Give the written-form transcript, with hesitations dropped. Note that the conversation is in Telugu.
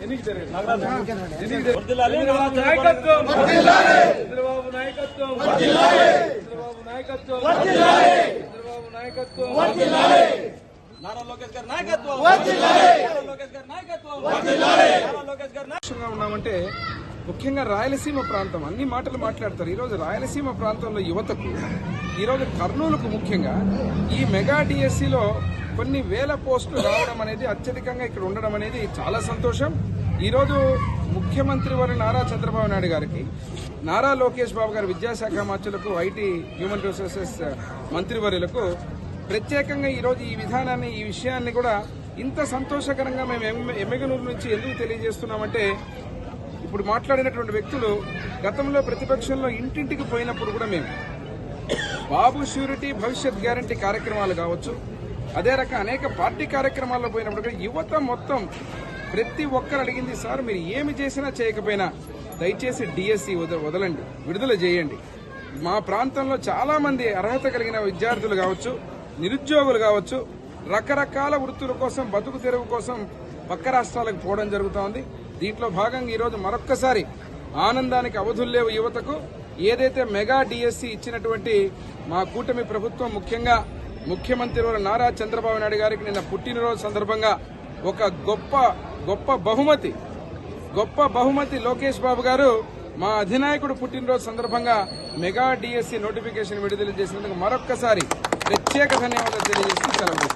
చంద్రబాబు నాయకత్వం నారా లోకేష్ గారి నాయకత్వం ఉన్నామంటే ముఖ్యంగా రాయలసీమ ప్రాంతం అన్ని మాటలు మాట్లాడతారు. ఈరోజు రాయలసీమ ప్రాంతంలో యువతకు ఈరోజు కర్నూలుకు ముఖ్యంగా ఈ మెగా డిఎస్సిలో కొన్ని వేల పోస్టులు రావడం అనేది అత్యధికంగా ఇక్కడ ఉండడం అనేది చాలా సంతోషం. ఈరోజు ముఖ్యమంత్రి వారి నారా చంద్రబాబు నాయుడు గారికి, నారా లోకేష్ బాబు గారి విద్యాశాఖ మంత్రులకు, ఐటీ హ్యూమన్ రిసోర్సెస్ మంత్రివర్యులకు ప్రత్యేకంగా ఈరోజు ఈ విధానాన్ని, ఈ విషయాన్ని కూడా ఇంత సంతోషకరంగా మేము ఎమ్మెగనూరు నుంచి ఎందుకు తెలియజేస్తున్నామంటే, ఇప్పుడు మాట్లాడినటువంటి వ్యక్తులు గతంలో ప్రతిపక్షంలో ఇంటింటికి పోయినప్పుడు కూడా మేము బాబు ష్యూరిటీ భవిష్యత్ గ్యారంటీ కార్యక్రమాలు కావచ్చు, అదే రకం అనేక పార్టీ కార్యక్రమాల్లో పోయినప్పుడు కూడా యువత మొత్తం ప్రతి ఒక్కరు అడిగింది, సార్ మీరు ఏమి చేసినా చేయకపోయినా దయచేసి డిఎస్సి వదలండి, విడుదల చేయండి. మా ప్రాంతంలో చాలా మంది అర్హత కలిగిన విద్యార్థులు కావచ్చు, నిరుద్యోగులు కావచ్చు, రకరకాల వృత్తుల కోసం, బతుకు తెరువు కోసం పక్క రాష్ట్రాలకు పోవడం జరుగుతూ ఉంది. దీంట్లో భాగంగా ఈరోజు మరొక్కసారి ఆనందానికి అవధులు లేవు యువతకు. ఏదైతే మెగా డిఎస్సి ఇచ్చినటువంటి మా కూటమి ప్రభుత్వం, ముఖ్యంగా ముఖ్యమంత్రి నారా చంద్రబాబు నాయుడు గారికి నిన్న పుట్టినరోజు సందర్భంగా ఒక గొప్ప బహుమతి లోకేష్ బాబు గారు మా అధినాయకుడు పుట్టినరోజు సందర్భంగా మెగా డిఎస్సి నోటిఫికేషన్ విడుదల చేసినందుకు మరొక్కసారి ప్రత్యేక ధన్యవాదాలు తెలియజేస్తూ సెలవు.